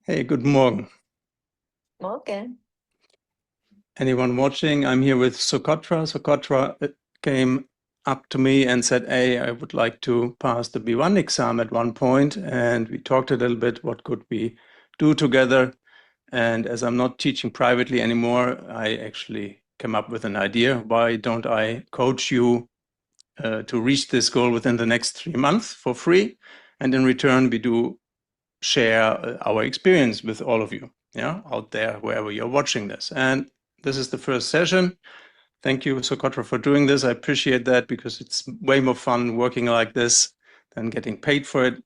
Hey, good morning. Okay. Anyone watching? I'm here with Socotra. Socotra came up to me and said, "Hey, I would like to pass the B1 exam at one point." And we talked a little bit, what could we do together? And as I'm not teaching privately anymore, I actually came up with an idea. Why don't I coach you to reach this goal within the next 3 months for free? And in return, we do share our experience with all of you, yeah, out there, wherever you're watching this. And this is the first session. Thank you, Socotra, for doing this. I appreciate that because it's way more fun working like this than getting paid for it.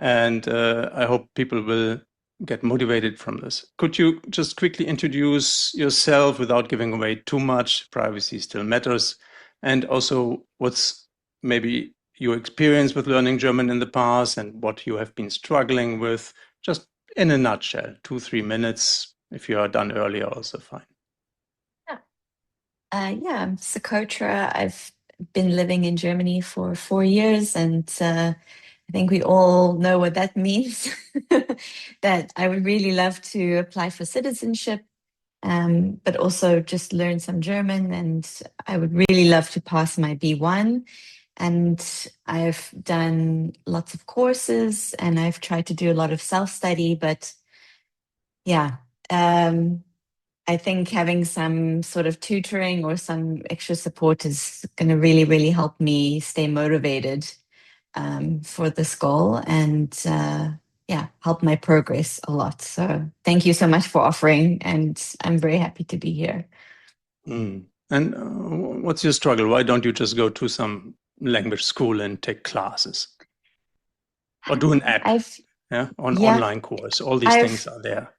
And I hope people will get motivated from this. Could you just quickly introduce yourself without giving away too much? Privacy still matters. And also, what's maybe your experience with learning German in the past and what you have been struggling with, just in a nutshell, 2, 3 minutes. If you are done earlier, also fine. Yeah. Yeah, I'm Socotra. I've been living in Germany for 4 years, and I think we all know what that means. That I would really love to apply for citizenship, but also just learn some German. And I would really love to pass my B1. And I've done lots of courses, and I've tried to do a lot of self-study, but yeah. Um, I think having some sort of tutoring or some extra support is going to really, really help me stay motivated for this goal and yeah, help my progress a lot. So thank you so much for offering, and I'm very happy to be here. Mm. And what's your struggle? Why don't you just go to some language school and take classes or do an app, I've yeah, or an yeah, online course? All these things I've are there.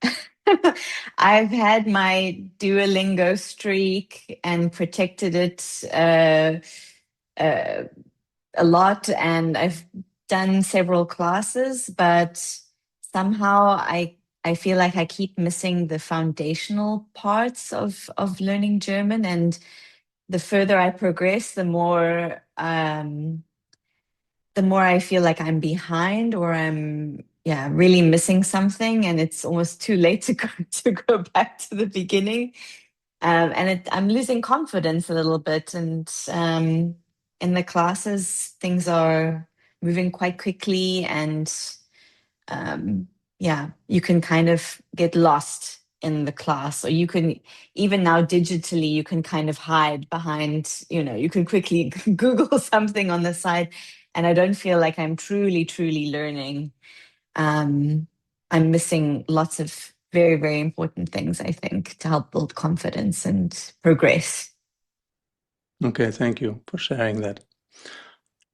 I've had my Duolingo streak and protected it uh, a lot, and I've done several classes, but somehow I feel like I keep missing the foundational parts of learning German. And the further I progress, the more I feel like I'm behind, or I'm, yeah, really missing something, and it's almost too late to go to go back to the beginning. I'm losing confidence a little bit. And in the classes, things are moving quite quickly, and um, yeah, you can kind of get lost in the class, or you can, even now digitally, you can kind of hide behind, you can quickly Google something on the side. And I don't feel like I'm truly, truly learning. um, I'm missing lots of very, very important things, I think, to help build confidence and progress. Okay, thank you for sharing that.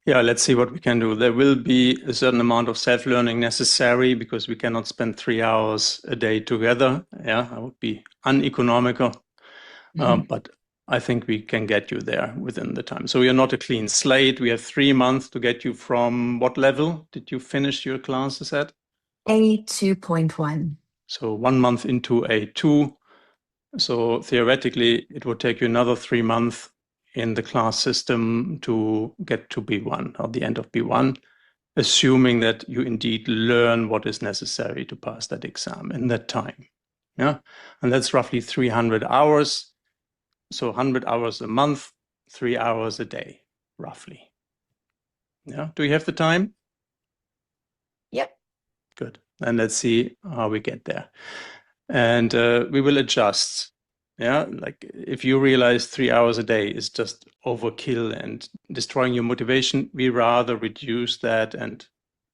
Yeah, let's see what we can do. There will be a certain amount of self-learning necessary because we cannot spend 3 hours a day together. Yeah, that would be uneconomical. Mhm. But I think we can get you there within the time. So you're not a clean slate. We have 3 months to get you from what level did you finish your classes at? A 2.1. So 1 month into A2. So theoretically, it would take you another 3 months in the class system to get to B1 or the end of B1, assuming that you indeed learn what is necessary to pass that exam in that time. Yeah. And that's roughly 300 hours. So 100 hours a month, 3 hours a day, roughly. Yeah. Do you have the time? Yep. Good. Then let's see how we get there. And we will adjust. Yeah. Like if you realize 3 hours a day is just overkill and destroying your motivation, we rather reduce that and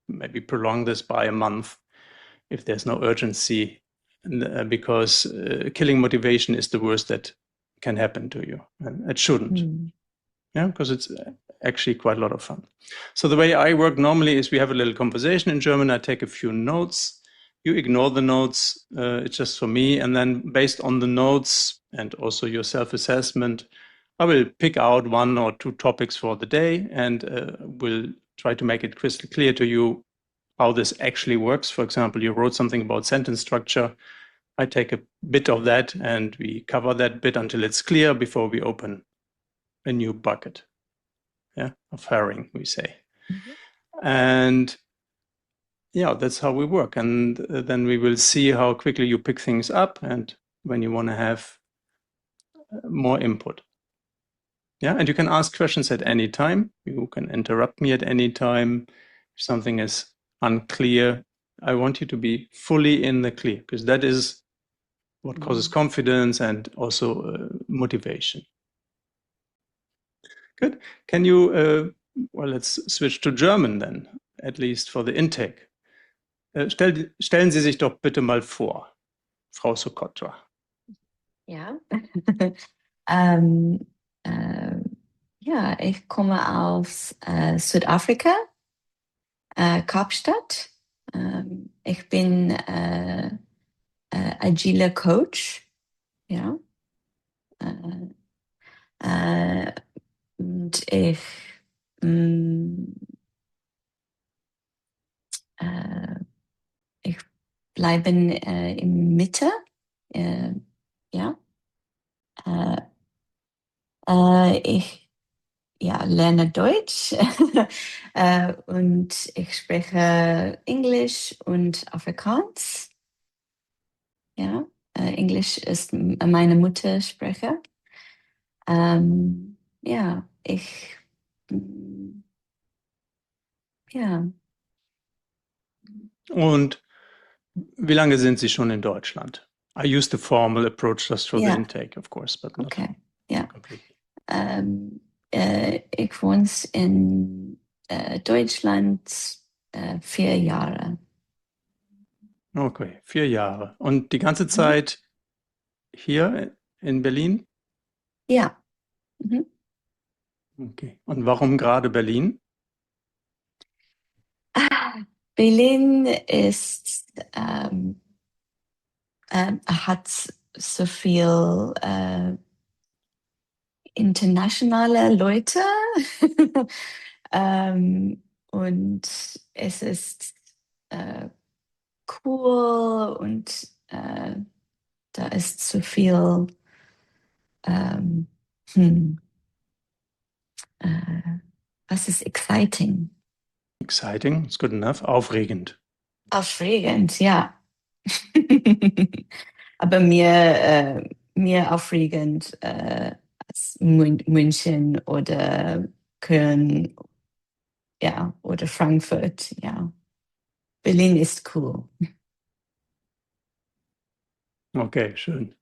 maybe prolong this by a month if there's no urgency, because killing motivation is the worst that can happen to you. And it shouldn't. Mm. Yeah, because it's actually quite a lot of fun. So the way I work normally is we have a little conversation in German. I take a few notes. You ignore the notes. It's just for me. And then based on the notes and also your self-assessment, I will pick out 1 or 2 topics for the day and will try to make it crystal clear to you how this actually works. For example, you wrote something about sentence structure. I take a bit of that and we cover that bit until it's clear before we open a new bucket, yeah, of herring, we say. Mhm. And yeah, that's how we work. And then we will see how quickly you pick things up and when you want to have more input. Yeah, and you can ask questions at any time. You can interrupt me at any time. If something is unclear, I want you to be fully in the clear, because that is what causes confidence and also motivation. Good. Can you, well, let's switch to German then, at least for the intake. Stellen Sie sich doch bitte mal vor, Frau Socotra. Ja. Ja, ich komme aus Südafrika, Kapstadt. Ich bin agiler Coach. Ja. Und ich bleibe in Mitte. Ja. Ich lerne Deutsch und ich spreche Englisch und Afrikaans. Ja, Englisch ist meine Muttersprache. Ja, ja. Und wie lange sind Sie schon in Deutschland? I used the formal approach just for the intake, of course, but not completely. Ich wohne in Deutschland 4 Jahre. Okay, 4 Jahre. Und die ganze Zeit hier in Berlin? Ja. Mhm. Okay. Und warum gerade Berlin? Berlin hat so viel internationale Leute und es ist cool und da ist so viel was ist exciting? Exciting, it's good enough. Aufregend. Aufregend, ja. Aber mehr aufregend als München oder Köln, ja, oder Frankfurt, ja. Berlin ist cool. Okay, schön.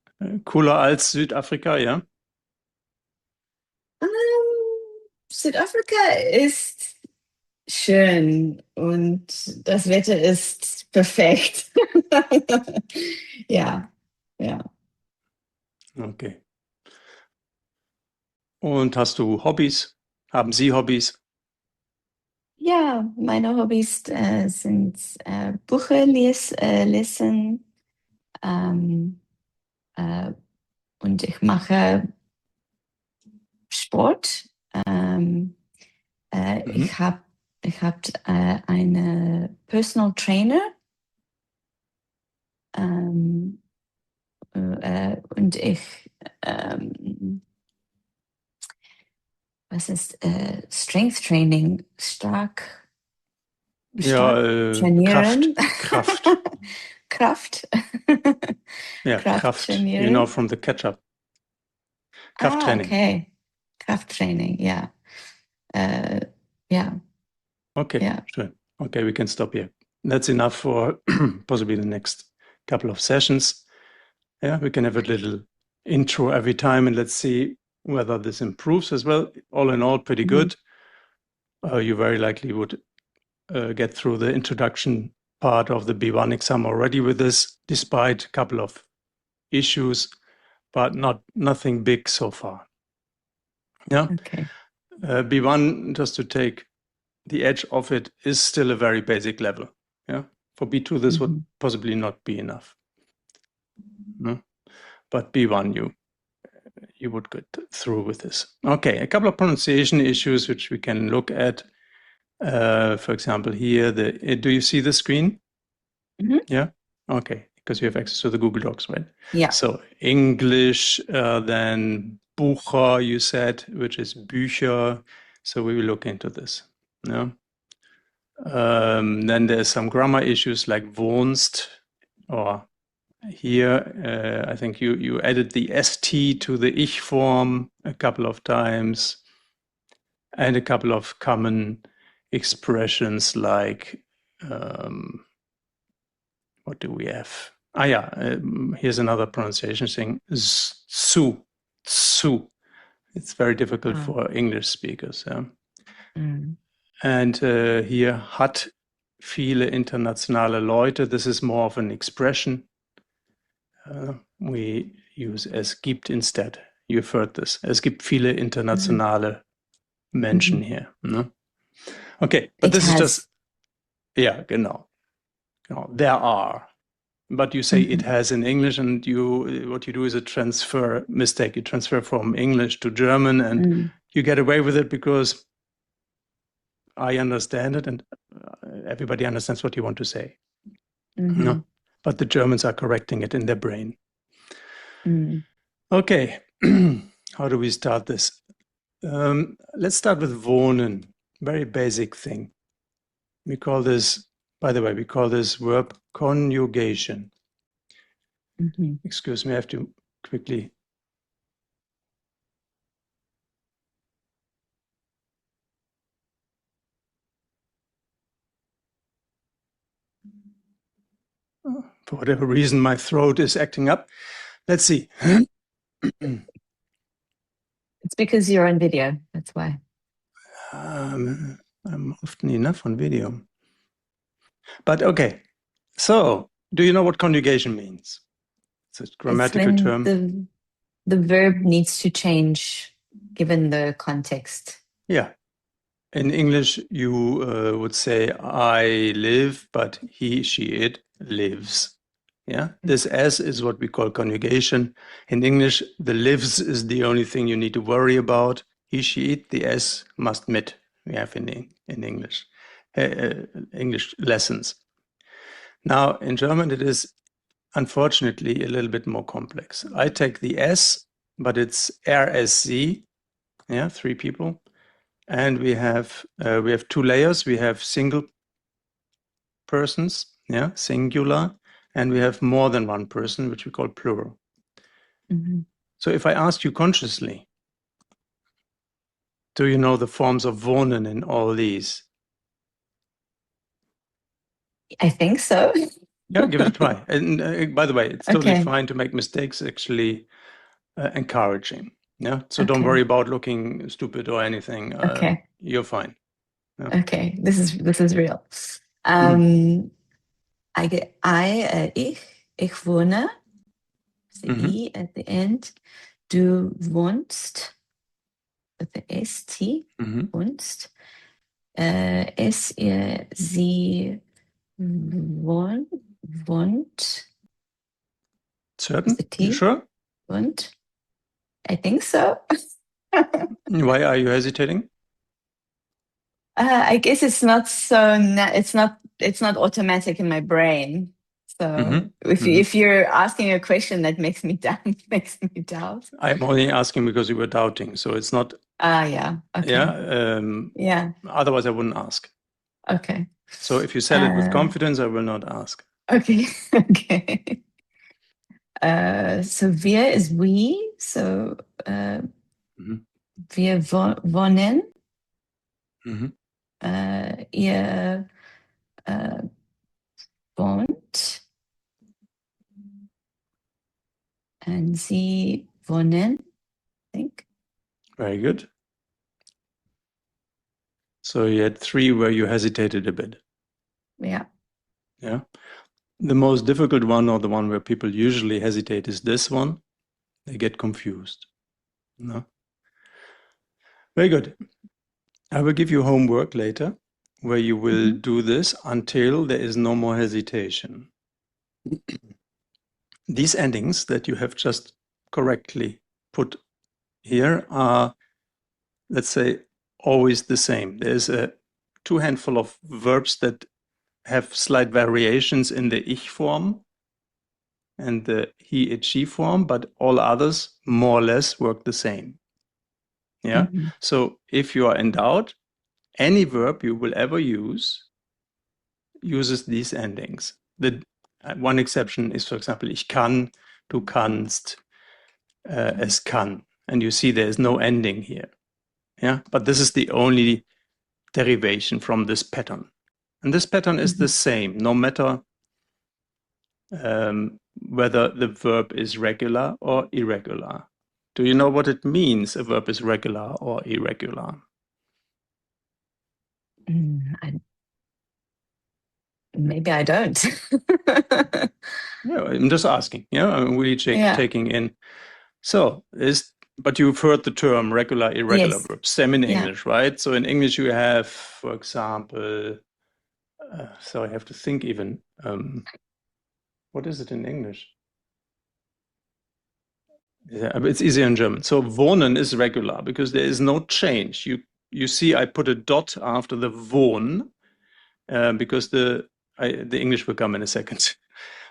Cooler als Südafrika, ja? Südafrika ist schön und das Wetter ist perfekt. Ja, ja. Okay. Und hast du Hobbys? Haben Sie Hobbys? Ja, meine Hobbys sind Bücher lesen und ich mache Sport. Ich hab eine Personal Trainer und ich was ist Strength Training? Stark trainieren. Kraft. Kraft. Ja, Kraft. You know, from the ketchup. Krafttraining. Okay. Krafttraining, ja. Ja. Okay, schön. Okay, we can stop here. That's enough for possibly the next couple of sessions. Yeah, we can have a little intro every time and let's see whether this improves as well. All in all, pretty good. You very likely would get through the introduction part of the B1 exam already with this, despite a couple of issues, but nothing big so far. Yeah. Okay. B1, just to take the edge of it, is still a very basic level. Yeah. For B2, this would possibly not be enough. No? But B1, you would get through with this. Okay, a couple of pronunciation issues which we can look at. For example, here, do you see the screen? Yeah. Okay, because you have access to the Google Docs, right? Yeah. So English, then Bucher, you said, which is Bücher. So we will look into this. Yeah. Then there's some grammar issues like wohnst, or here I think you added the st to the ich form a couple of times, and a couple of common expressions like what do we have? Here's another pronunciation thing. Su. It's very difficult for English speakers. Yeah. And here hat viele internationale Leute. This is more of an expression. We use es gibt instead. You've heard this. Es gibt viele internationale Menschen here. No? Okay, but this is just, yeah, genau. There are. But you say it has in English, and what you do is a transfer mistake. You transfer from English to German, and you get away with it because I understand it, and everybody understands what you want to say. No? But the Germans are correcting it in their brain. Okay, how do we start this? Let's start with wohnen. Very basic thing. We call this, by the way, we call this verb conjugation. Excuse me, I have to quickly. For whatever reason, my throat is acting up. Let's see. It's because you're on video, that's why. I'm often enough on video. But okay, so do you know what conjugation means? It's a grammatical term. The verb needs to change given the context. Yeah. In English, you would say I live, but he, she, it lives. Yeah. This S is what we call conjugation. In English, the lives is the only thing you need to worry about. He, she, it, the S must mit. We have in English, English lessons. Now, in German, it is unfortunately a little bit more complex. I take the S, but it's RSZ, yeah, 3 people. And we have 2 layers. We have single persons, yeah, singular, and we have more than one person, which we call plural. So if I ask you consciously, do you know the forms of wohnen in all these? I think so. Yeah, give it a try. And by the way, it's totally fine to make mistakes, actually encouraging. Yeah, so don't worry about looking stupid or anything. You're fine. Yeah. Okay, this is real. Ich wohne, the I at the end. Du wohnst, with the ST, wohnst. Es, ihr, sie wohnt. Certain? You sure? Wohnt. I think so. Why are you hesitating? I guess it's not so. It's not automatic in my brain. So if you're asking a question that makes me doubt. I'm only asking because you were doubting, so it's not. Yeah. Okay. Yeah. Yeah. Otherwise, I wouldn't ask. Okay. So if you said it with confidence, I will not ask. Okay. Okay. So wir is we. So wir wohnen. Ihr wohnt. And sie wohnen, I think. Very good. So you had 3 where you hesitated a bit. Yeah. Yeah. The most difficult one, or the one where people usually hesitate, is this one. They get confused. No? Very good. I will give you homework later where you will do this until there is no more hesitation. These endings that you have just correctly put here are, let's say, always the same. There's a 2 handful of verbs that have slight variations in the ich form and the he, it, she form, but all others more or less work the same. Yeah. So if you are in doubt, any verb you will ever use, uses these endings. The one exception is, for example, ich kann, du kannst, es kann. And you see there is no ending here. Yeah, but this is the only derivation from this pattern. And this pattern is the same, no matter whether the verb is regular or irregular. Do you know what it means, a verb is regular or irregular? Maybe I don't. Yeah, I'm just asking. Yeah, I'm really taking in. So, but you've heard the term regular, irregular Yes. verbs. Same in Yeah. English, right? So in English you have, for example, so I have to think even. What is it in English? Yeah, but it's easier in German. So wohnen is regular because there is no change. You see, I put a dot after the wohn because the English will come in a second.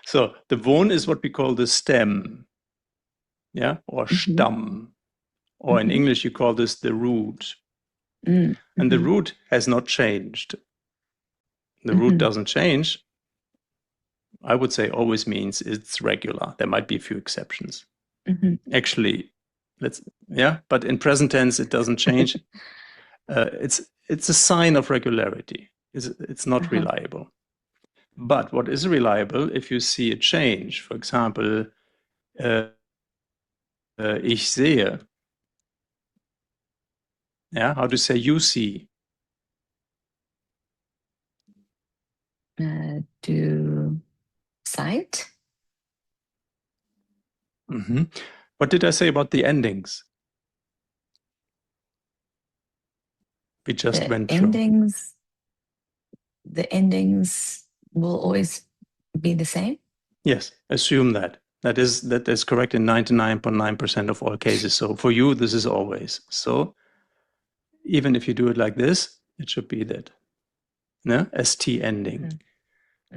So the wohn is what we call the stem, yeah, or Stamm, or in English you call this the root, and the root has not changed. The root doesn't change. I would say always means it's regular. There might be a few exceptions. Actually, but in present tense it doesn't change. It's a sign of regularity. It's not reliable. But what is reliable, if you see a change, for example, ich sehe. Yeah, how to say you see? Du seid. What did I say about the endings? We just went through. The endings will always be the same? Yes, assume that. That is correct in 99.9% of all cases. So for you, this is always. So even if you do it like this, it should be that. No? ST ending.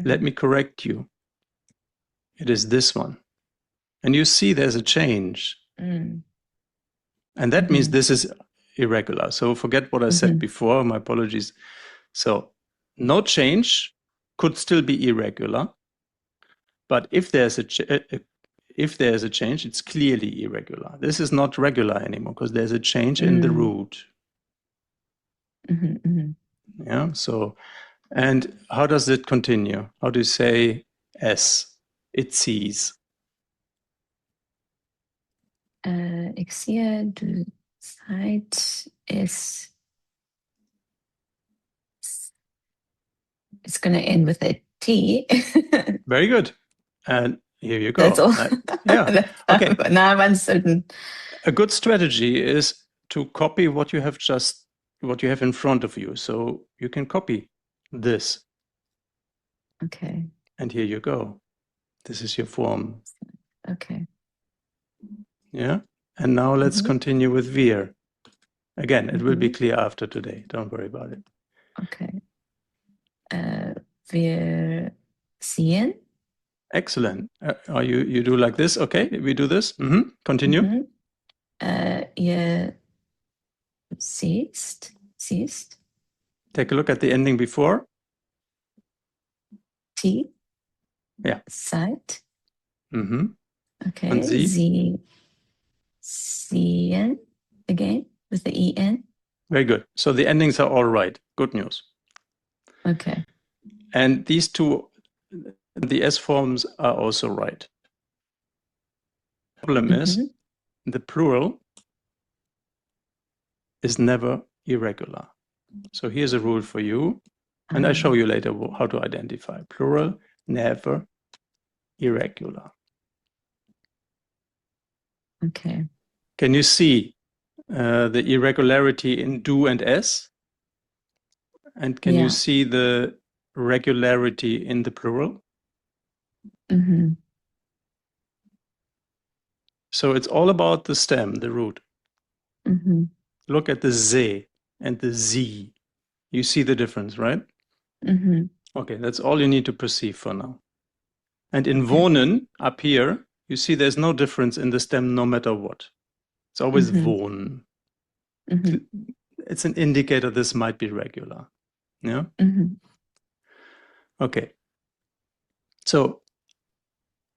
Let me correct you. It is this one. And you see there's a change. And that means this is irregular. So forget what I said before. My apologies. So no change could still be irregular. But if there's a change, it's clearly irregular. This is not regular anymore because there's a change in the root. Yeah. So, and how does it continue? How do you say S? It sees. Ich sehe, du seid, is. It's going to end with a T. Very good. And here you go. That's all. Yeah. Okay. Now I'm uncertain. A good strategy is to copy what you have in front of you. So you can copy this. Okay. And here you go. This is your form. Okay. Yeah. And now let's continue with wir. Again, it will be clear after today. Don't worry about it. Okay. Wir sehen. Excellent. You do like this? Okay, we do this. Continue. Ihr siehst. Take a look at the ending before. T. Yeah. Seid. Okay. And Sie sehen again with the EN. Very good. So the endings are all right. Good news. Okay. And these two, the S forms are also right. The problem is the plural is never irregular. So here's a rule for you. And I show you later how to identify. Plural, never irregular. Okay. Can you see the irregularity in do and s? And can you see the regularity in the plural? So it's all about the stem, the root. Look at the z and the z. You see the difference, right? Okay, that's all you need to perceive for now. And in wohnen, up here, you see there's no difference in the stem no matter what. It's always wohnen. It's an indicator this might be regular. Yeah. Okay. So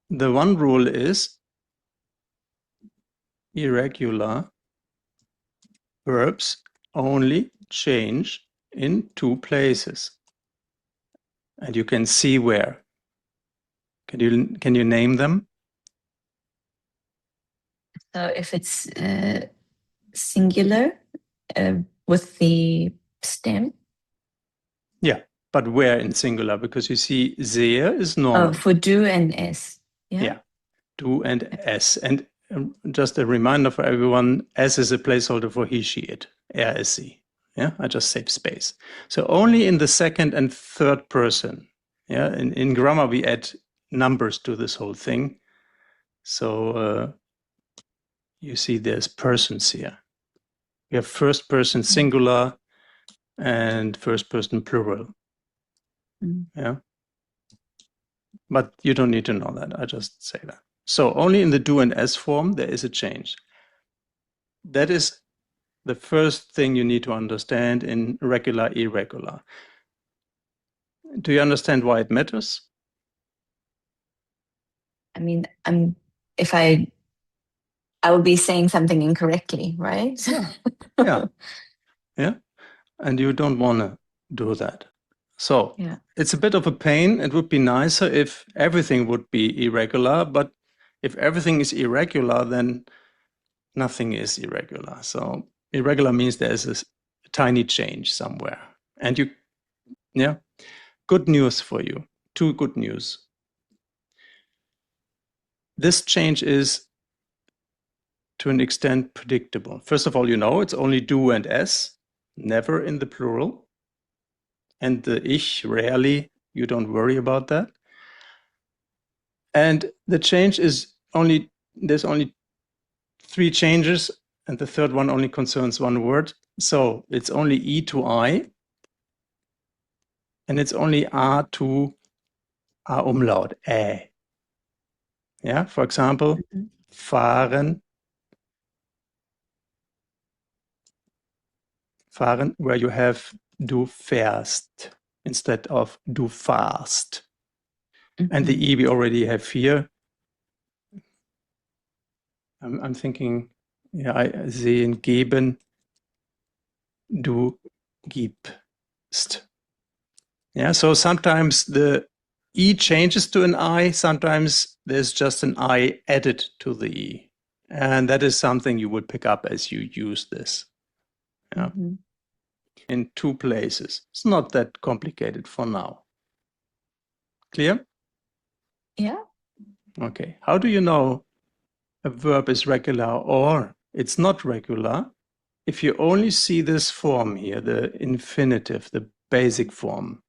the one rule is irregular verbs only change in two places. And you can see where. Can you name them? So if it's singular with the stem. Yeah, but where in singular? Because you see, sehr is normal. Oh, for do and s. Yeah. Yeah, do and s. And just a reminder for everyone, s is a placeholder for he, she, it. Er, es, sie. Yeah, I just save space. So only in the second and third person. Yeah, in grammar we add numbers to this whole thing. So you see there's persons here. We have first person singular and first person plural. Yeah. But you don't need to know that. I just say that. So only in the do and s form there is a change. That is the first thing you need to understand in regular, irregular. Do you understand why it matters? I mean, if I would be saying something incorrectly, right? Yeah. Yeah. And you don't want to do that. So Yeah. it's a bit of a pain. It would be nicer if everything would be irregular, but if everything is irregular, then nothing is irregular. So irregular means there's a tiny change somewhere. And yeah, good news for you. Two good news. This change is to an extent predictable. First of all, you know it's only do and s, never in the plural. And the ich, rarely, you don't worry about that. And the change is there's only three changes, and the third one only concerns one word. So it's only E to I, and it's only A to A umlaut, ä. Yeah, for example, fahren, fahren, where you have du fährst instead of du fahrst. And the E we already have here. I'm thinking, yeah, I sehen, geben, du gibst. Yeah, so sometimes the E changes to an I, sometimes there's just an I added to the E. And that is something you would pick up as you use this. Yeah. In two places. It's not that complicated for now. Clear? Yeah. Okay. How do you know a verb is regular or it's not regular? If you only see this form here, the infinitive, the basic form.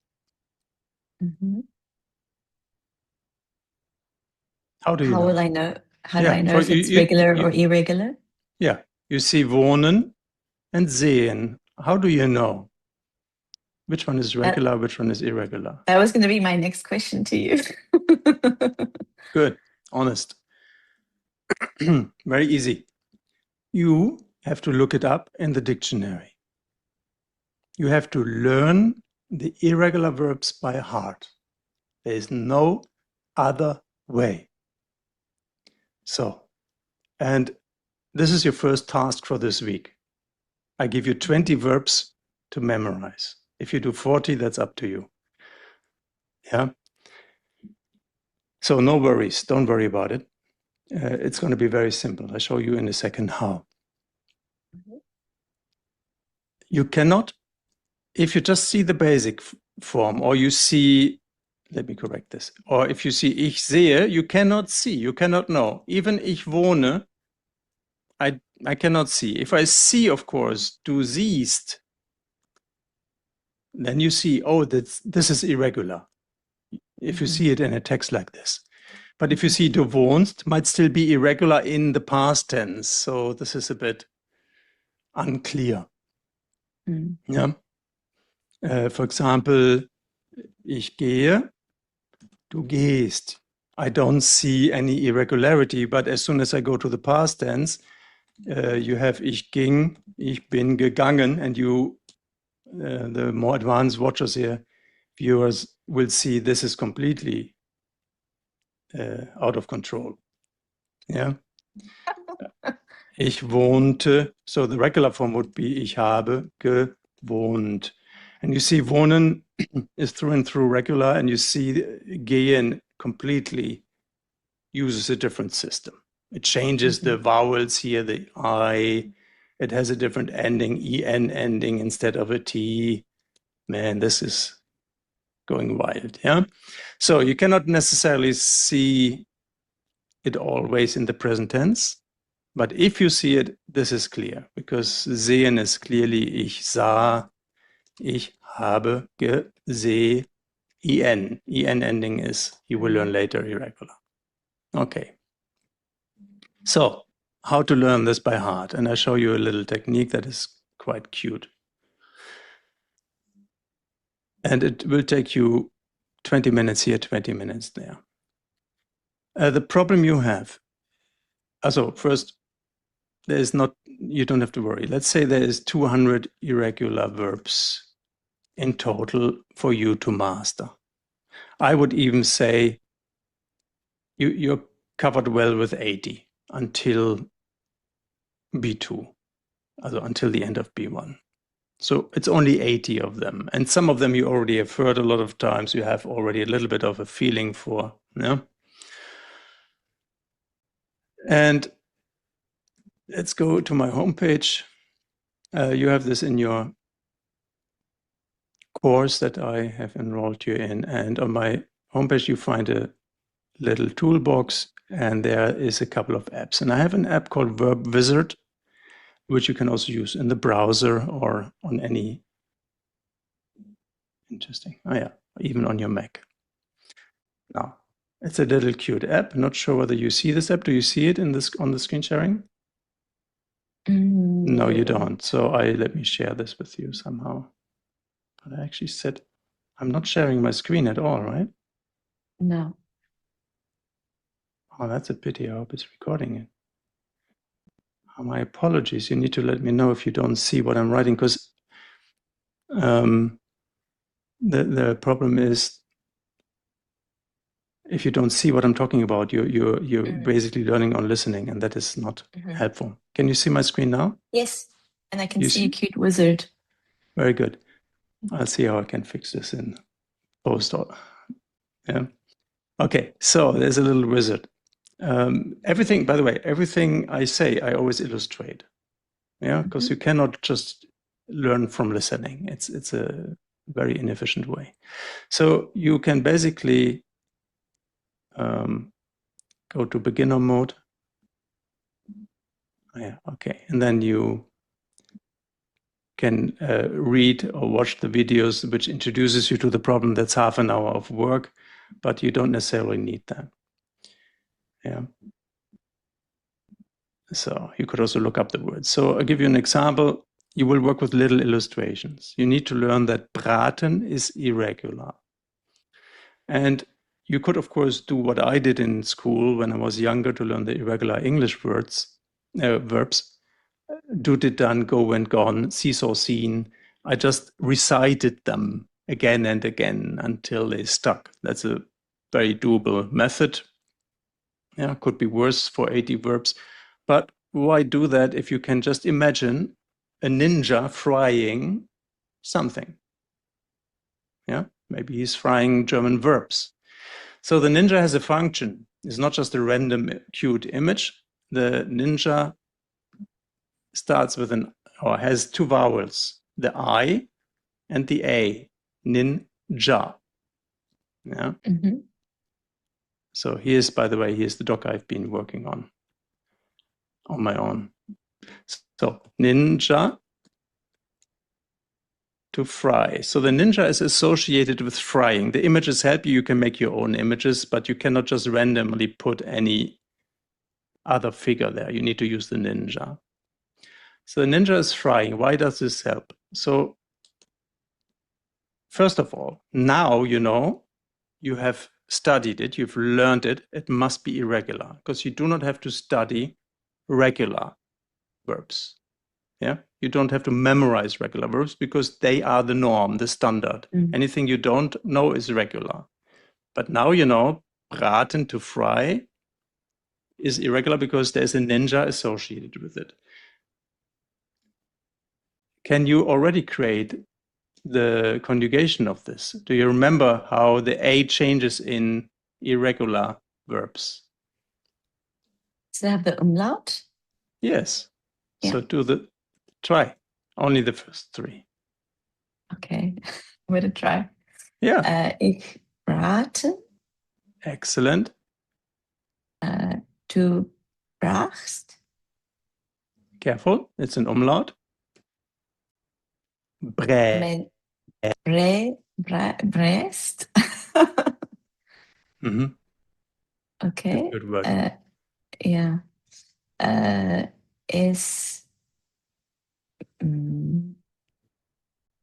How do you know? Will I know? How do Yeah, I know if it's regular or irregular? Yeah, you see wohnen and sehen. How do you know? Which one is regular, which one is irregular? That was going to be my next question to you. Good, honest. Very easy. You have to look it up in the dictionary. You have to learn the irregular verbs by heart. There is no other way. So, and this is your first task for this week. I give you 20 verbs to memorize. If you do 40, that's up to you. Yeah. So no worries. Don't worry about it. It's going to be very simple. I'll show you in a second how. You cannot, if you just see the basic form, or you see, let me correct this, or if you see ich sehe, you cannot see, you cannot know. Even ich wohne, I cannot see. If I see, of course, du siehst, then you see, oh, this is irregular. If you see it in a text like this. But if you see du wohnst, might still be irregular in the past tense. So this is a bit unclear. Yeah. For example, ich gehe, du gehst. I don't see any irregularity, but as soon as I go to the past tense, you have ich ging, ich bin gegangen, and you, the more advanced watchers here, viewers, will see this is completely out of control. Yeah. Ich wohnte. So the regular form would be ich habe gewohnt. And you see wohnen is through and through regular, and you see gehen completely uses a different system. It changes the vowels here, the I. It has a different ending, en ending instead of a T. Man, this is going wild, yeah? So you cannot necessarily see it always in the present tense, but if you see it, this is clear, because sehen is clearly ich sah, ich habe gesehen, en. En ending is, you will learn later, irregular. Okay. So, how to learn this by heart? And I show you a little technique that is quite cute. And it will take you 20 minutes here, 20 minutes there. The problem you have, also first, there is not, you don't have to worry. Let's say there is 200 irregular verbs in total for you to master. I would even say you're covered well with 80 until B2, also until the end of B1. So it's only 80 of them. And some of them you already have heard a lot of times. You have already a little bit of a feeling for, yeah? And let's go to my homepage. You have this in your course that I have enrolled you in. And on my homepage, you find a little toolbox, and there is a couple of apps. And I have an app called Verb Wizard, which you can also use in the browser or on any, interesting, oh yeah, even on your Mac. Now, it's a little cute app. Not sure whether you see this app. Do you see it in this on the screen sharing? No, you don't. So let me share this with you somehow. But I actually said I'm not sharing my screen at all, right? No. Oh, that's a pity. I hope it's recording it. Oh, my apologies. You need to let me know if you don't see what I'm writing, because the problem is if you don't see what I'm talking about, you're basically learning on listening, and that is not helpful. Can you see my screen now? Yes, and I can see a cute wizard. Very good. I'll see how I can fix this in post. Yeah. Okay, so there's a little wizard. Everything, by the way, everything I say, I always illustrate. Yeah, because you cannot just learn from listening. It's a very inefficient way. So you can basically go to beginner mode. Yeah, okay, and then you can read or watch the videos which introduces you to the problem. That's half an hour of work, but you don't necessarily need that. Yeah. So you could also look up the words. So I'll give you an example. You will work with little illustrations. You need to learn that braten is irregular. And you could, of course, do what I did in school when I was younger to learn the irregular English verbs. Do, did, done, go, went, gone, see, saw, seen. I just recited them again and again until they stuck. That's a very doable method. Yeah, could be worse for 80 verbs. But why do that if you can just imagine a ninja frying something? Yeah, maybe he's frying German verbs. So the ninja has a function. It's not just a random cute image. The ninja starts with or has two vowels, the I and the A, ninja. Yeah. So here's, by the way, here's the doc I've been working on my own. So ninja, to fry. So the ninja is associated with frying. The images help you. You can make your own images, but you cannot just randomly put any other figure there. You need to use the ninja. So the ninja is frying. Why does this help? So first of all, now you know, you have studied it, you've learned it, it must be irregular, because you do not have to study regular verbs. Yeah, you don't have to memorize regular verbs because they are the norm, the standard. Anything you don't know is regular. But now you know, braten, to fry, is irregular because there's a ninja associated with it. Can you already create the conjugation of this? Do you remember how the A changes in irregular verbs? Does it have the umlaut? Yes. Yeah. So try only the first three. Okay, I'm gonna try. Yeah. Ich brate. Excellent. Du brachst. Careful, it's an umlaut. Bre. Brest. Mhm. Okay. Good word. Yeah. Is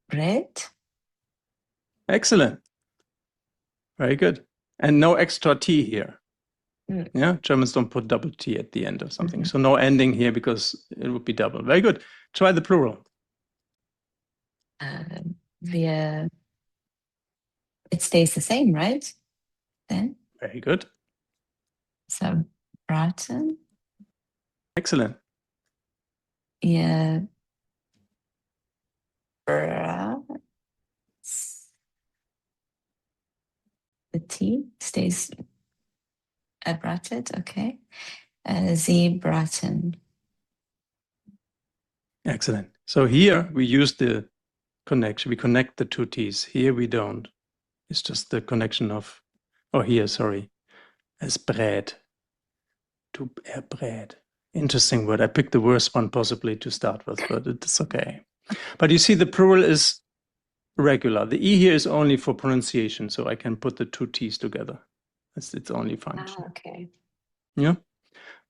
bread. Excellent. Very good. And no extra T here. Yeah, Germans don't put double T at the end of something. So no ending here because it would be double. Very good. Try the plural. It stays the same, right? Then. Very good. So braten. Excellent. Yeah. Brats. The T stays bratet, okay. Sie braten. Excellent. So here we use the connection. We connect the two T's. Here we don't. It's just the connection of, oh, here, sorry. As bread. To bread. Interesting word. I picked the worst one possibly to start with, but it's okay. But you see, the plural is regular. The E here is only for pronunciation, so I can put the two T's together. That's its only function. Okay. Yeah,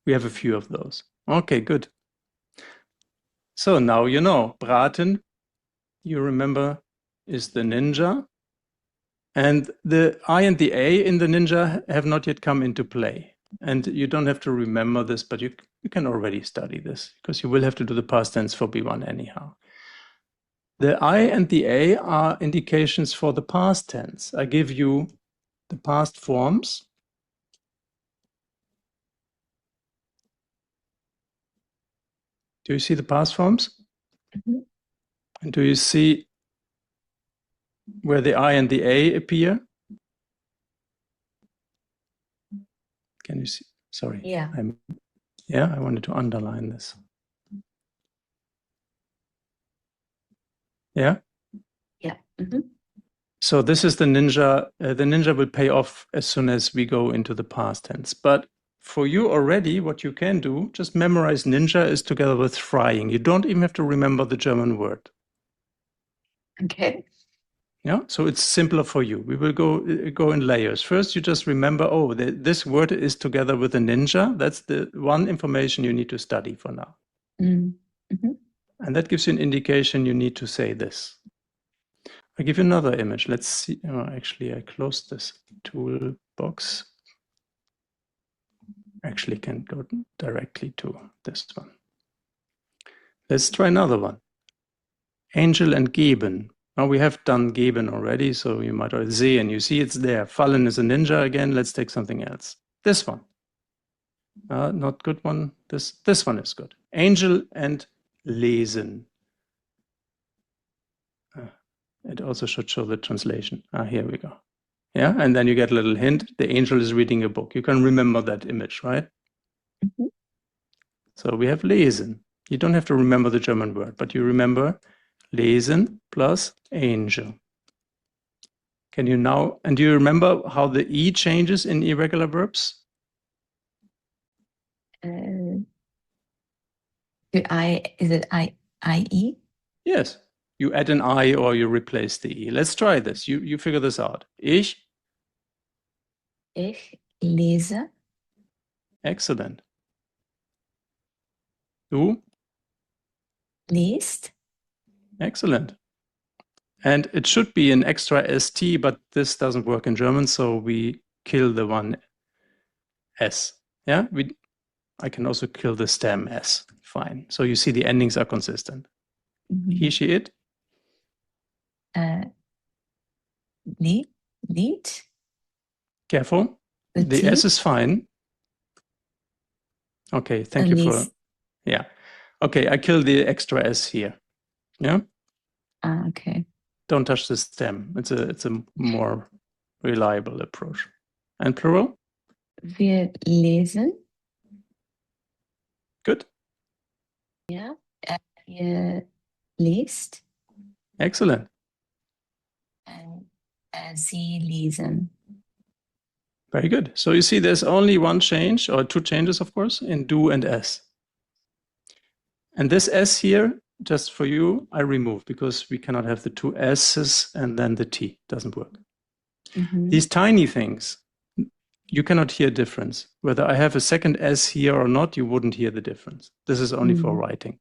we have a few of those. Okay, good. So now you know, braten, you remember, is the ninja. And the I and the A in the ninja have not yet come into play. And you don't have to remember this, but you can already study this because you will have to do the past tense for B1 anyhow. The I and the A are indications for the past tense. I give you the past forms. Do you see the past forms? And do you see where the I and the A appear? Can you see? Sorry. Yeah. I wanted to underline this. Yeah? Yeah. So this is the ninja. The ninja will pay off as soon as we go into the past tense. But for you already, what you can do, just memorize ninja is together with frying. You don't even have to remember the German word. Okay. Yeah, so it's simpler for you. We will go in layers. First, you just remember, oh, this word is together with a ninja. That's the one information you need to study for now. And that gives you an indication you need to say this. I give you another image. Let's see. Oh, actually, I closed this toolbox. Actually, can go directly to this one. Let's try another one. Angel and geben. Now we have done geben already, so you might already see, and you see it's there. Fallen is a ninja again. Let's take something else. This one. Not good one. This one is good. Angel and lesen. It also should show the translation. Here we go. Yeah, and then you get a little hint. The angel is reading a book. You can remember that image, right? So we have lesen. You don't have to remember the German word, but you remember lesen plus angel. Can you now, and do you remember how the E changes in irregular verbs? Is it I-E? Yes. You add an I or you replace the E. Let's try this. You figure this out. Ich lese. Excellent. Du Liest. Excellent. And it should be an extra ST, but this doesn't work in German, so we kill the one S. Yeah, I can also kill the stem S. Fine. So you see the endings are consistent. He, she, it. Lead. Careful. The T? S is fine. Okay, thank you for... Yeah. Okay, I kill the extra S here. Yeah? Okay. Don't touch the stem. It's a more reliable approach. And plural? Wir lesen. Good. Ja. Ihr lest. Excellent. And Sie lesen. Very good. So you see there's only one change, or two changes, of course, in do and S. And this S here, just for you, I remove because we cannot have the two S's and then the T. Doesn't work. These tiny things, you cannot hear difference. Whether I have a second S here or not, you wouldn't hear the difference. This is only for writing.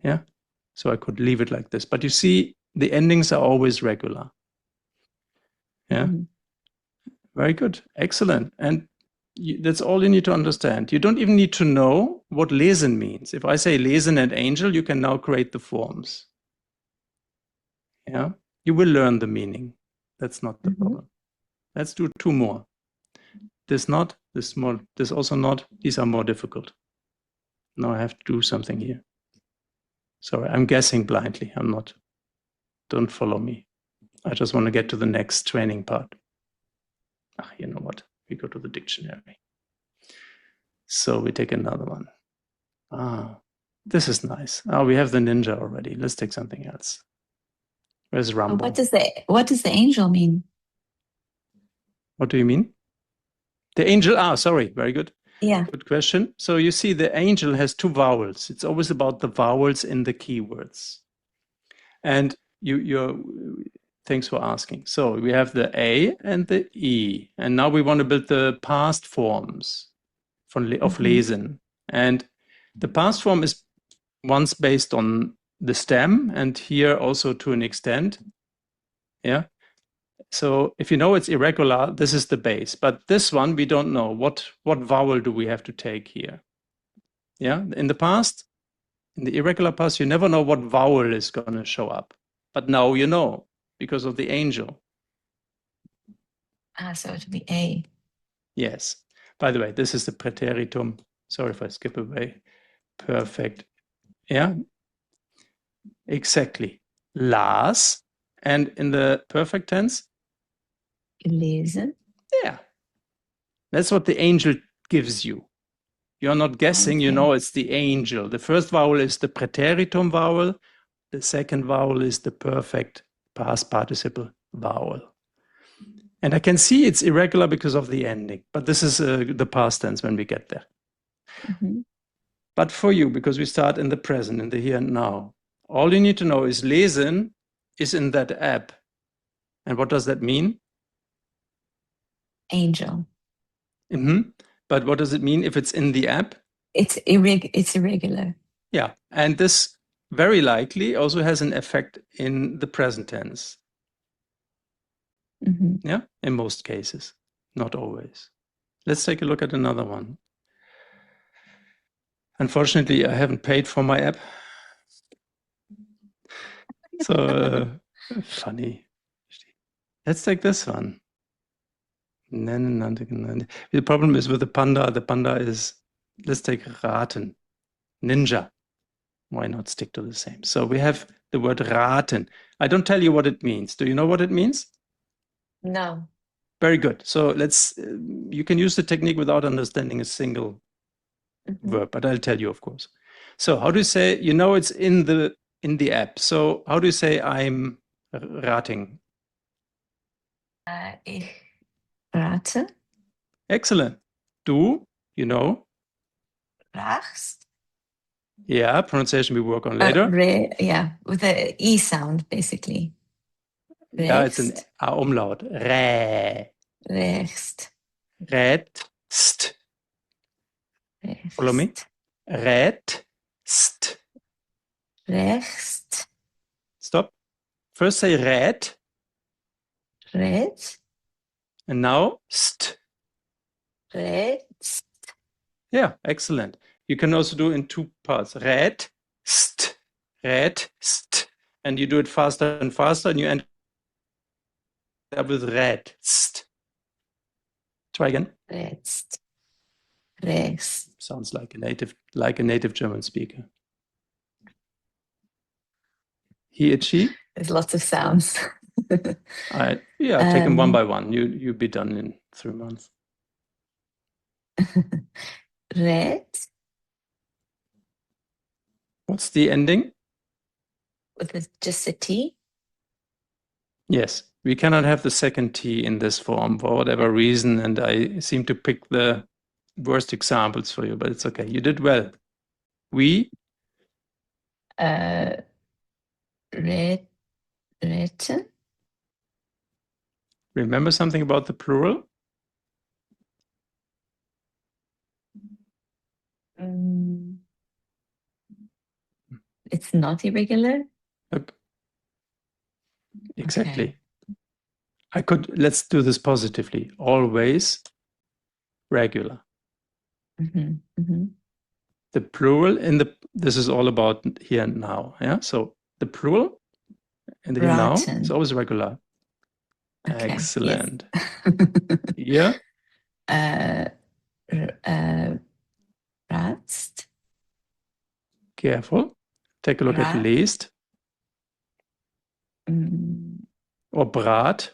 Yeah. So I could leave it like this. But you see, the endings are always regular. Yeah. Very good. Excellent. And that's all you need to understand. You don't even need to know what lesen means. If I say lesen and angel, you can now create the forms. Yeah. You will learn the meaning. That's not the problem. Let's do two more. This not, this more, this also not. These are more difficult. Now I have to do something here. Sorry, I'm guessing blindly. I'm not. Don't follow me. I just want to get to the next training part. You know what? We go to the dictionary. So we take another one. This is nice. We have the ninja already. Let's take something else. Where's Rambo? What does the angel mean? What do you mean? The angel. Sorry. Very good. Yeah. Good question. So you see the angel has two vowels. It's always about the vowels in the keywords. And thanks for asking. So we have the A and the E. And now we want to build the past forms of lesen. And the past form is once based on the stem, and here also to an extent. Yeah. So if you know it's irregular, this is the base. But this one, we don't know. What vowel do we have to take here? Yeah. In the past, in the irregular past, you never know what vowel is going to show up. But now you know, because of the angel. So it would be A. Yes. By the way, this is the preteritum. Sorry if I skip away. Perfect. Yeah. Exactly. Las. And in the perfect tense? Gelesen. Yeah. That's what the angel gives you. You're not guessing, you know it's the angel. The first vowel is the preteritum vowel. The second vowel is the perfect past participle vowel. And I can see it's irregular because of the ending. But this is the past tense when we get there. But for you, because we start in the present, in the here and now, all you need to know is lesen is in that app. And what does that mean? Angel. But what does it mean if it's in the app? It's irregular. Yeah. And this very likely also has an effect in the present tense. Yeah, in most cases, not always. Let's take a look at another one. Unfortunately, I haven't paid for my app. So funny. Let's take this one. The problem is with the panda. The panda is, let's take raten. Ninja. Why not stick to the same? So we have the word raten. I don't tell you what it means. Do you know what it means? No. Very good. So you can use the technique without understanding a single verb, but I'll tell you, of course. So how do you say, it's in the app. So how do you say I'm rating? Ich rate. Excellent. Du, Rachst. Yeah, pronunciation we work on later. With the E sound, basically. Yeah, it's an umlaut. Re. Rechst. Rätst. Follow me. Rätst. Rechst. Stop. First say rät. Rät. And now st. Rätst. Yeah, excellent. You can also do in two parts. Rätst, and you do it faster and faster, and you end up with rätst. Try again. Rätst. Rätst. Sounds like a native German speaker. He and she? There's lots of sounds. Take them one by one. You'll be done in 3 months. Rät. What's the ending? With just a T? Yes, we cannot have the second T in this form for whatever reason, and I seem to pick the worst examples for you, but it's okay. You did well. We? Räte. Remember something about the plural? It's not irregular? Exactly. Okay. Let's do this positively. Always regular. The plural this is all about here and now. Yeah. So the plural in the here now is always regular. Okay. Excellent. Yes. Here. Ratst. Careful. Take a look at least. Or brat.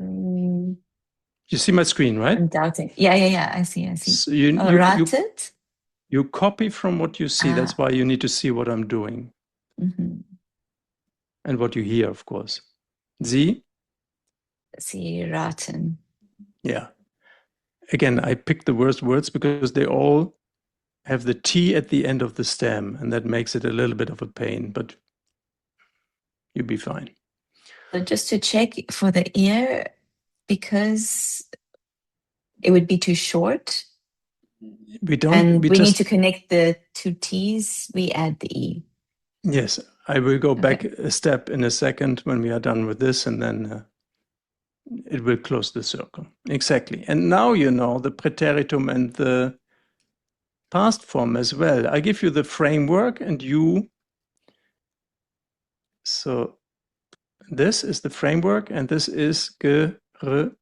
You see my screen, right? I'm doubting. Yeah. I see. So ratet? You copy from what you see. That's why you need to see what I'm doing. And what you hear, of course. Sie raten. Yeah. Again, I picked the worst words because they all have the T at the end of the stem, and that makes it a little bit of a pain, but you'll be fine. So just to check for the ear, because it would be too short. We need to connect the two T's, we add the E. Yes, I will go back a step in a second when we are done with this, and then it will close the circle. Exactly. And now you know the preteritum and the past form as well. I give you the framework and so this is the framework and this is geritten.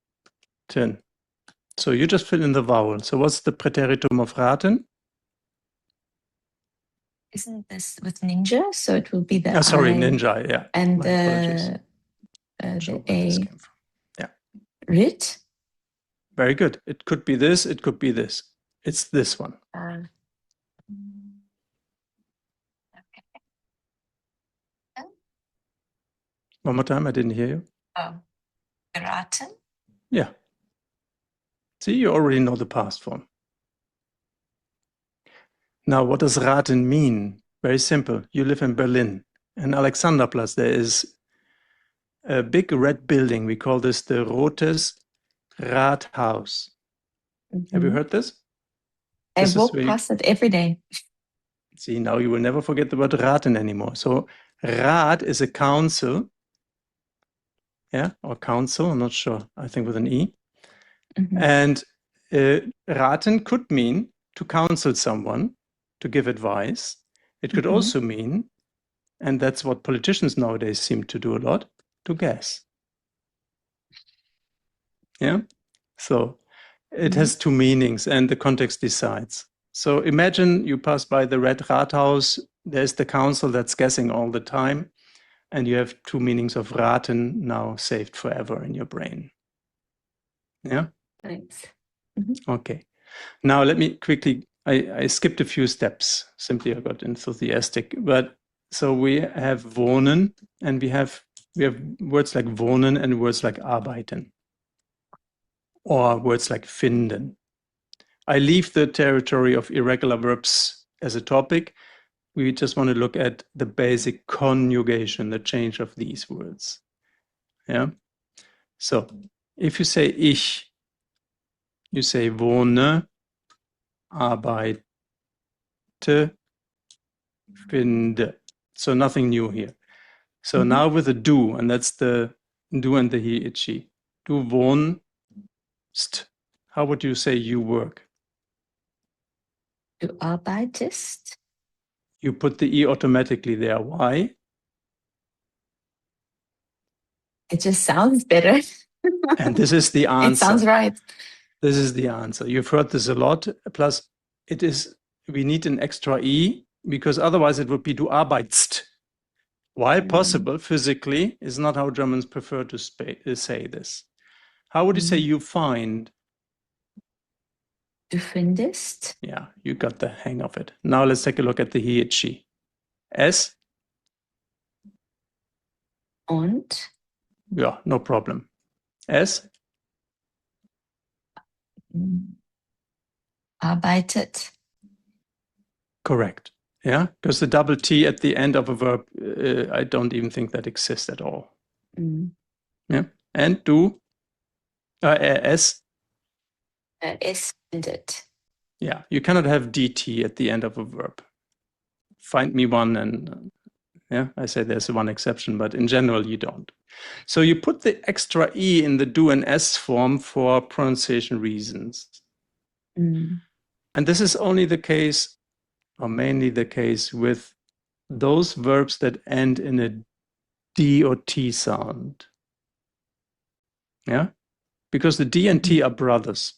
So you just fill in the vowel. So what's the preteritum of raten? Isn't this with ninja? So it will be the ninja, yeah. And my apologies. The A. This came from. Yeah. Rit? Very good. It could be this, it could be this. It's this one. One more time, I didn't hear you. Geraten? Yeah. See, you already know the past form. Now, what does raten mean? Very simple. You live in Berlin. In Alexanderplatz, there is a big red building. We call this the Rotes Rathaus. Have you heard this? I walk past it every day. See, now you will never forget the word raten anymore. So Rat is a council. Yeah, or council, I'm not sure. I think with an E. And raten could mean to counsel someone, to give advice. It could also mean, and that's what politicians nowadays seem to do a lot, to guess. Yeah. So it has two meanings and the context decides. So imagine you pass by the Red Rathaus, there's the council that's guessing all the time, and you have two meanings of raten now saved forever in your brain. Yeah? Thanks. Okay. Now let me quickly, I skipped a few steps, simply I got enthusiastic, but so we have wohnen and we have words like wohnen and words like arbeiten. Or words like finden. I leave the territory of irregular verbs as a topic. We just want to look at the basic conjugation, the change of these words. Yeah. So if you say ich, you say wohne, arbeite, finde. So nothing new here. So now with the do, and that's the do and the he, it, she. Du arbeitest. How would you say you work? Du arbeitest. You put the E automatically there. Why? It just sounds better. And this is the answer. It sounds right. This is the answer. You've heard this a lot. Plus, we need an extra E because otherwise it would be du arbeitst. While possible, physically, is not how Germans prefer to say this. How would you say you find? Du findest. Yeah, you got the hang of it. Now let's take a look at the he, it, she. S? Und. Yeah, no problem. S? Arbeitet. Correct. Yeah, because the double T at the end of a verb, I don't even think that exists at all. Yeah, and du? S? Es findet. Yeah, you cannot have DT at the end of a verb. Find me one, and yeah, I say there's one exception, but in general, you don't. So you put the extra E in the do and S form for pronunciation reasons. And this is only the case, or mainly the case, with those verbs that end in a D or T sound. Yeah, because the D and T are brothers.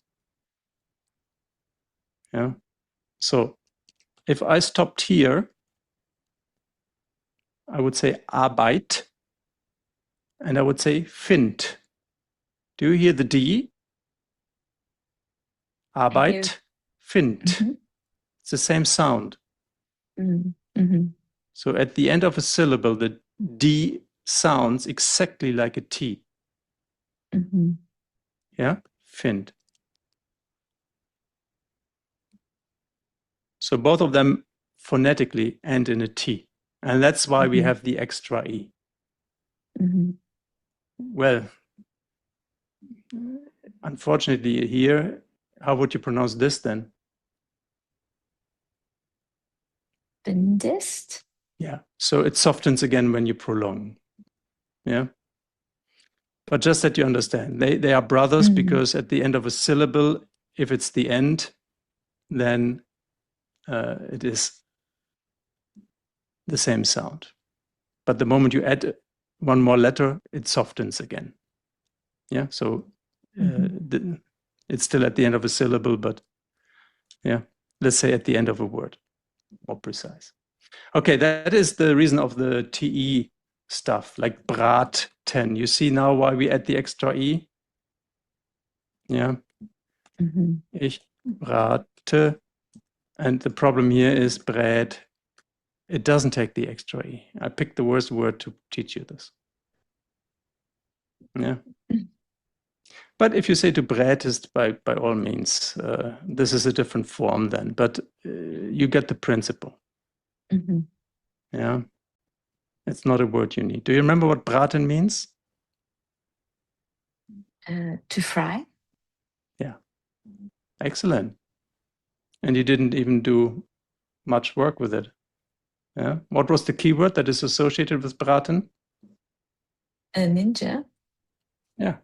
Yeah, so if I stopped here, I would say Arbeit, and I would say find. Do you hear the D? Arbeit, find. It's the same sound. So at the end of a syllable, the D sounds exactly like a T. Yeah, find. So both of them phonetically end in a T. And that's why we have the extra E. Well, unfortunately here, how would you pronounce this then? Findest. Yeah, so it softens again when you prolong. Yeah. But just that you understand, they are brothers because at the end of a syllable, if it's the end, then it is the same sound. But the moment you add one more letter, it softens again. Yeah, so it's still at the end of a syllable, but yeah, let's say at the end of a word, more precise. Okay, that is the reason of the TE stuff, like braten. You see now why we add the extra E? Yeah. Ich brate. And the problem here is bread. It doesn't take the extra E. I picked the worst word to teach you this. Yeah. But if you say to brätest, by all means, this is a different form then, but you get the principle. Yeah. It's not a word you need. Do you remember what braten means? To fry. Yeah. Excellent. And you didn't even do much work with it. Yeah. What was the keyword that is associated with braten? A ninja. Yeah.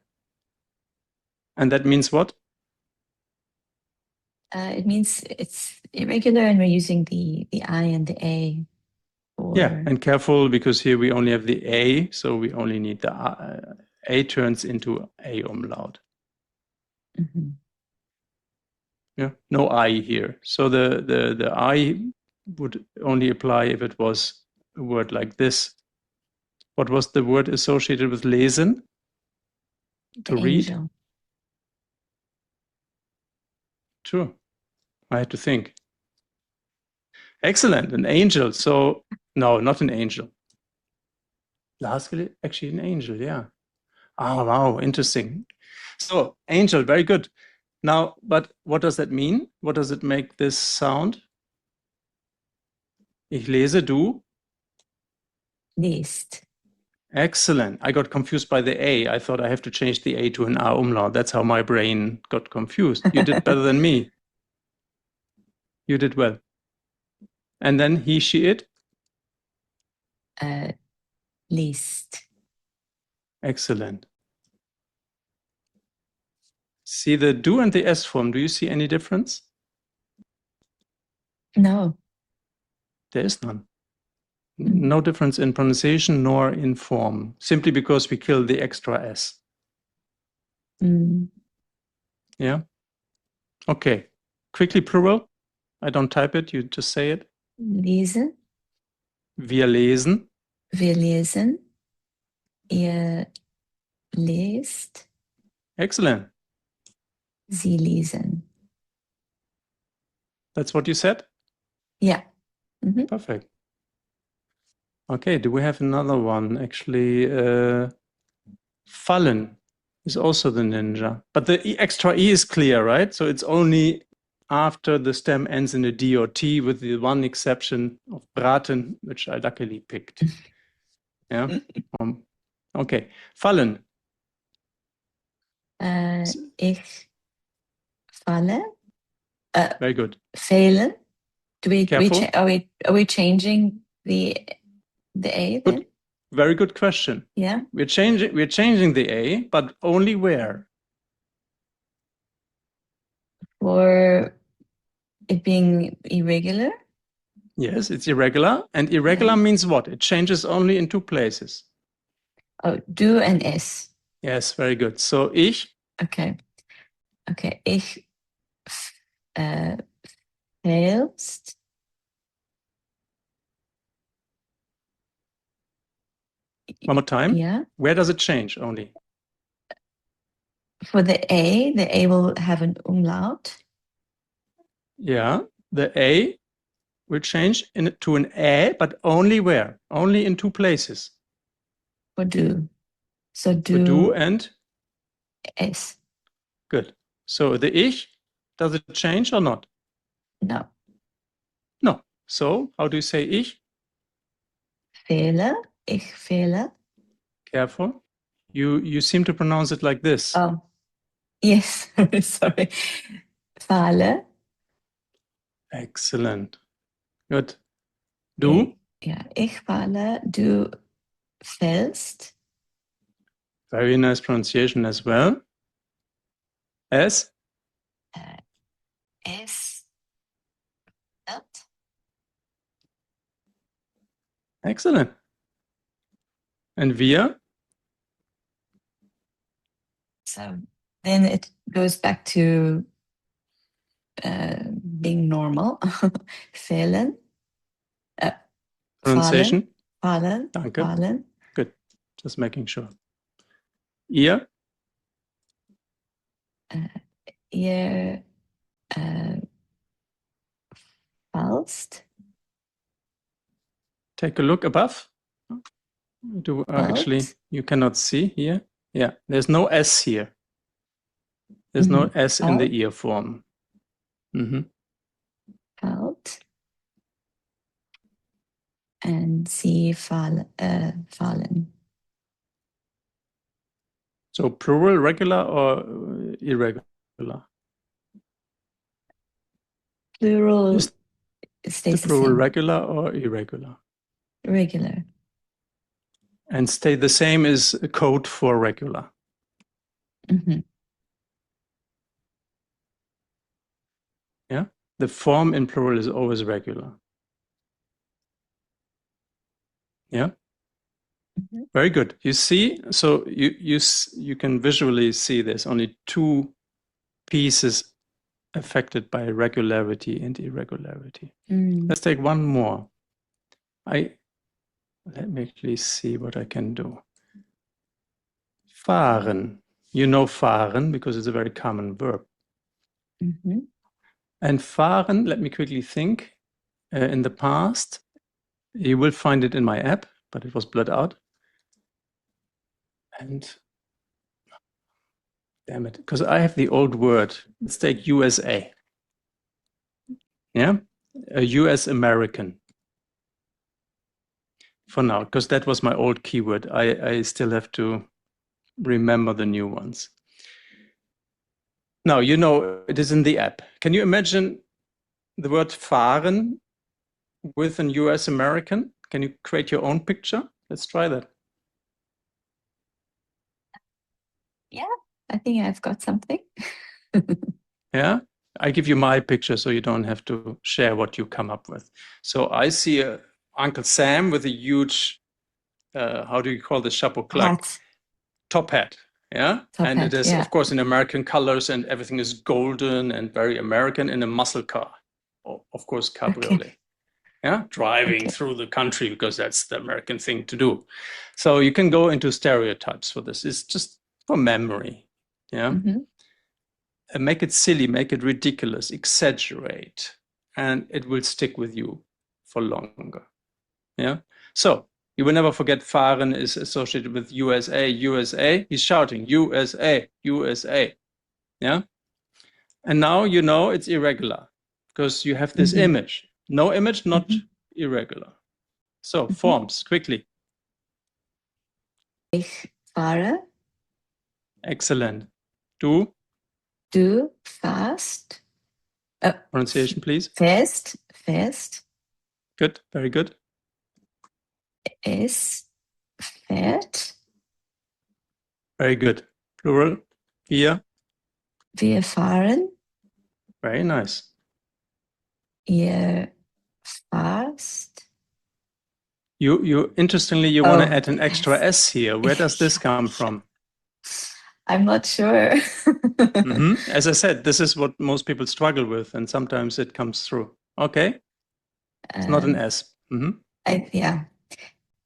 And that means what? It means it's irregular and we're using the I and the A. Yeah, and careful because here we only have the A, so we only need the A turns into A umlaut. Yeah, no I here. So the I would only apply if it was a word like this. What was the word associated with lesen? To read? Angel. True. I had to think. Excellent, an angel. So, no, not an angel. Lastly, actually an angel, yeah. Oh, wow, interesting. So, angel, very good. Now, but what does that mean? What does it make this sound? Ich lese, du? Liest. Excellent. I got confused by the A. I thought I have to change the A to an A umlaut. That's how my brain got confused. You did better than me. You did well. And then he, she, it? Liest. Excellent. See the do and the S form. Do you see any difference? No. There is none. No difference in pronunciation nor in form, simply because we kill the extra S. Yeah. Okay. Quickly plural. I don't type it, you just say it. Lesen. Wir lesen. Wir lesen. Ihr lest. Excellent. Sie lesen. That's what you said? Yeah. Perfect. Okay, do we have another one? Actually, fallen is also the ninja. But the extra E is clear, right? So it's only after the stem ends in a D or T, with the one exception of braten, which I luckily picked. Yeah. Okay. Fallen. Ich falle. Very good. Fehlen. Careful. Are we changing the A then? Good. Very good question. Yeah. We're changing the A, but only where? For it being irregular? Yes, it's irregular. And irregular means what? It changes only in two places. Oh, du and S. Yes, very good. So ich. Okay. Ich failst. One more time. Yeah. Where does it change only? For the A will have an umlaut. Yeah, the A will change to an A, but only where? Only in two places. For du. So For du du and S. good. So the ich, does it change or not? No. No. So how do you say ich? Fehle. Ich fehle. Careful. You seem to pronounce it like this. Oh, yes. Sorry. Fahle. Excellent. Good. Du? Yeah. Ich fahle. Du fällst. Very nice pronunciation as well. S? Es fällt. Excellent. And wir? So then it goes back to being normal. Fehlen. Pronunciation? Fallen. Danke. Fallen. Good. Just making sure. Ihr? Ihr fallst. Take a look above. Actually, Falt. you cannot see here. Yeah, there's no S here. There's no S in the ear form. Falt. And sie fallen. So plural, regular or irregular? Plural Is stays the plural same. regular or irregular? Regular. And stay the same as a code for regular. Yeah, the form in plural is always regular. Yeah. Very good. You see, so you can visually see there's only two pieces affected by regularity and irregularity. Let's take one more. Let me actually see what I can do. Fahren. You know fahren because it's a very common verb. And fahren, let me quickly think. In the past, you will find it in my app, but it was blurred out. And damn it, because I have the old word. Let's take USA. Yeah, a US American. For now, because that was my old keyword. I still have to remember the new ones. Now, you know, it is in the app. Can you imagine the word fahren with an US American? Can you create your own picture? Let's try that. Yeah, I think I've got something. Yeah, I give you my picture so you don't have to share what you come up with. So I see Uncle Sam with a huge, how do you call this, chapeau claque? Hat. Top hat. Yeah, Top and hat, it is, yeah. of course, in American colors, and everything is golden and very American in a muscle car. Of course, cabriolet. Okay. Yeah, driving Okay. through the country because that's the American thing to do. So you can go into stereotypes for this. It's just for memory. Yeah. Mm-hmm. And make it silly, make it ridiculous, exaggerate, and it will stick with you for longer. Yeah. So you will never forget fahren is associated with USA, USA. He's shouting USA, USA. Yeah. And now you know it's irregular because you have this Mm-hmm. image. No image, not Mm-hmm. irregular. So Mm-hmm. forms quickly. Ich fahre. Excellent. Du, Du fährst. pronunciation, please. Fährst. Good. Very good. Es fährt. Very good. Plural. Wir. Wir fahren. Very nice. Ihr fährst. You interestingly, you want to Oh, add an extra yes. S here. Where does this come from? I'm not sure. As I said, this is what most people struggle with, and sometimes it comes through. Okay, it's not an S. Yeah.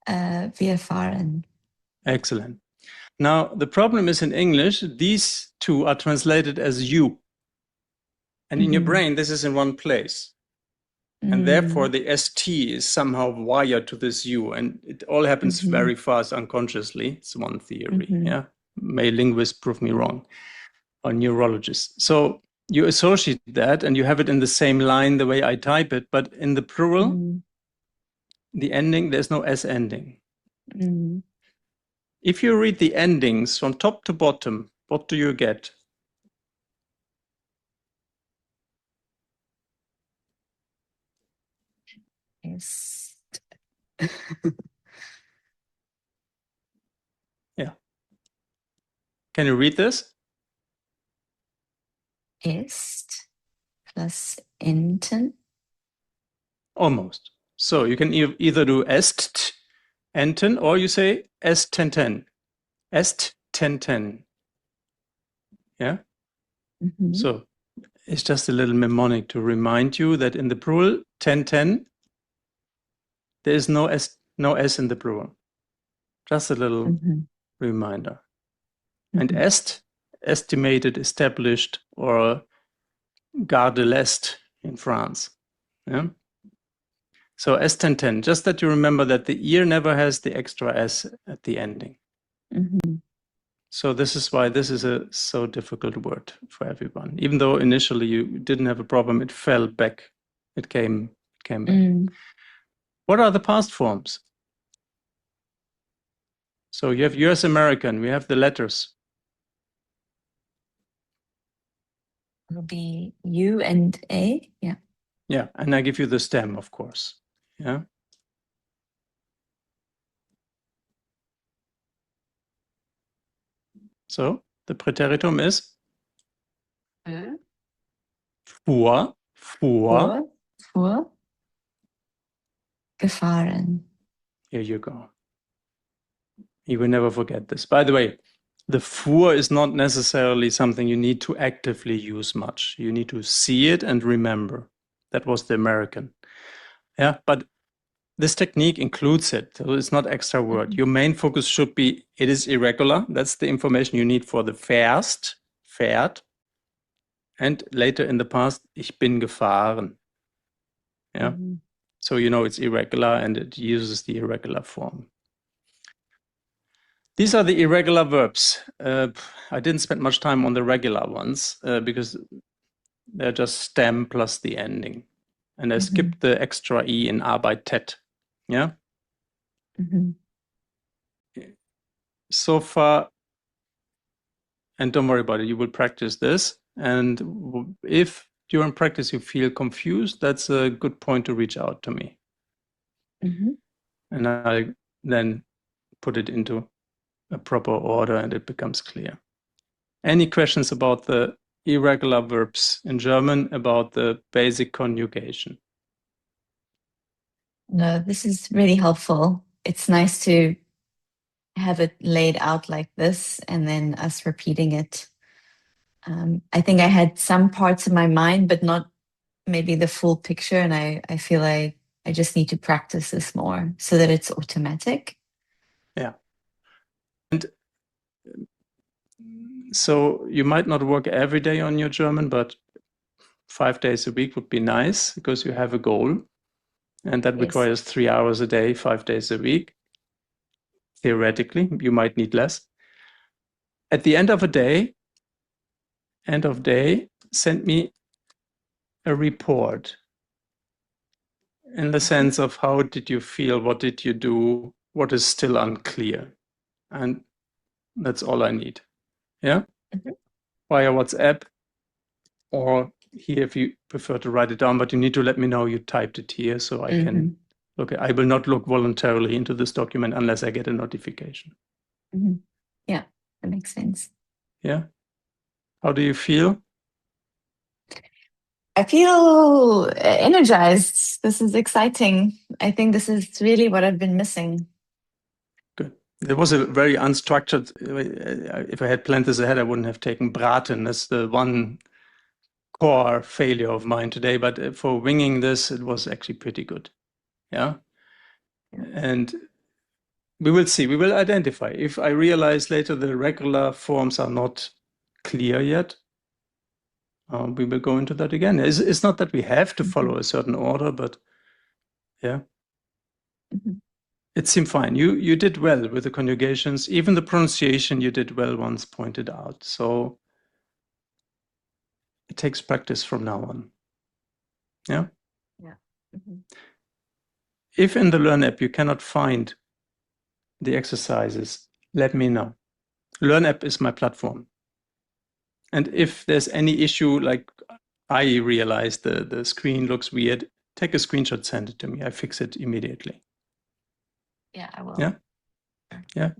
Wir fahren. Excellent. Now, the problem is in English, these two are translated as you. And in your brain, this is in one place. And therefore, the ST is somehow wired to this U. And it all happens very fast unconsciously. It's one theory. Yeah. May linguists prove me wrong, or neurologists. So you associate that and you have it in the same line the way I type it. But in the plural, the ending, there's no S ending. If you read the endings from top to bottom, what do you get? Ist. Yeah. Can you read this? Ist plus enten. Almost. So you can either do est, enten, or you say est ten. Est ten. Yeah? So it's just a little mnemonic to remind you that in the plural, ten, there is no S in the plural. Just a little reminder. And est, estimated, established, or gare de l'Est in France. Yeah. So S1010, just that you remember that the ear never has the extra S at the ending. So this is why this is a so difficult word for everyone. Even though initially you didn't have a problem, it fell back. It came back. What are the past forms? So you have US American, we have the letters. Will be U and A. Yeah. Yeah, and I give you the stem, of course. Yeah. So the preteritum is fuhr. Gefahren. Here you go. You will never forget this. By the way, the fuhr is not necessarily something you need to actively use much. You need to see it and remember. That was the American. Yeah, but this technique includes it. So it's not extra word. Your main focus should be, it is irregular. That's the information you need for the fährst, fährt. And later in the past, ich bin gefahren. Yeah. So you know it's irregular and it uses the irregular form. These are the irregular verbs. I didn't spend much time on the regular ones because they're just stem plus the ending. And I skipped the extra E in arbeitet. Yeah? So far, and don't worry about it, you will practice this. And if during practice you feel confused, that's a good point to reach out to me. And I then put it into a proper order and it becomes clear. Any questions about the irregular verbs in German about the basic conjugation. No, this is really helpful. It's nice to have it laid out like this and then us repeating it. I think I had some parts in my mind, but not maybe the full picture. And I feel like I just need to practice this more so that it's automatic. Yeah. And so you might not work every day on your German, but 5 days a week would be nice because you have a goal. And that Yes. requires 3 hours a day, 5 days a week. Theoretically, you might need less. At the end of day, send me a report in the sense of how did you feel, what did you do, what is still unclear. And that's all I need. Yeah? Mhm. Via WhatsApp, or here if you prefer to write it down, but you need to let me know you typed it here so I can look. I will not look voluntarily into this document unless I get a notification. Yeah, that makes sense. Yeah. How do you feel? I feel energized. This is exciting. I think this is really what I've been missing. Good. There was a very unstructured, if I had planned this ahead, I wouldn't have taken braten as the one core failure of mine today, but for winging this, it was actually pretty good. Yeah. And we will see, we will identify. If I realize later the regular forms are not clear yet, we will go into that again. It's not that we have to follow a certain order, but yeah. It seemed fine. You did well with the conjugations. Even the pronunciation you did well once pointed out. So it takes practice from now on. Yeah. Yeah. If in the Learn app you cannot find the exercises, let me know. Learn app is my platform. And if there's any issue, like I realize the screen looks weird, take a screenshot, send it to me. I fix it immediately. Yeah, I will. Yeah. Yeah.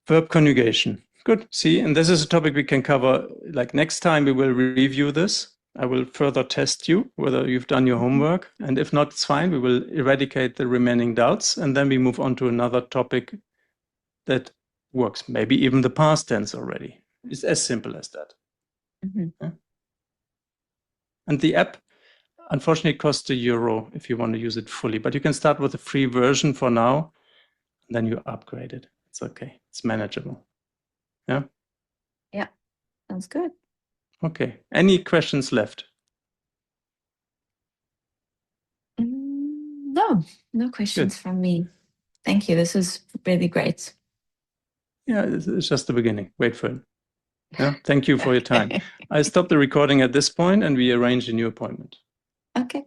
Verb conjugation. Good. See, and this is a topic we can cover. Like next time we will review this. I will further test you whether you've done your homework. And if not, it's fine. We will eradicate the remaining doubts. And then we move on to another topic that works. Maybe even the past tense already. It's as simple as that. Yeah? And the app, unfortunately, costs €1 if you want to use it fully. But you can start with a free version for now. And then you upgrade it. It's okay. It's manageable. Yeah. Yeah, sounds good. Okay. Any questions left? No questions from me. Thank you. This is really great. Yeah, it's just the beginning. Wait for it. Yeah. Thank you for your time. I stop the recording at this point and we arrange a new appointment. Okay.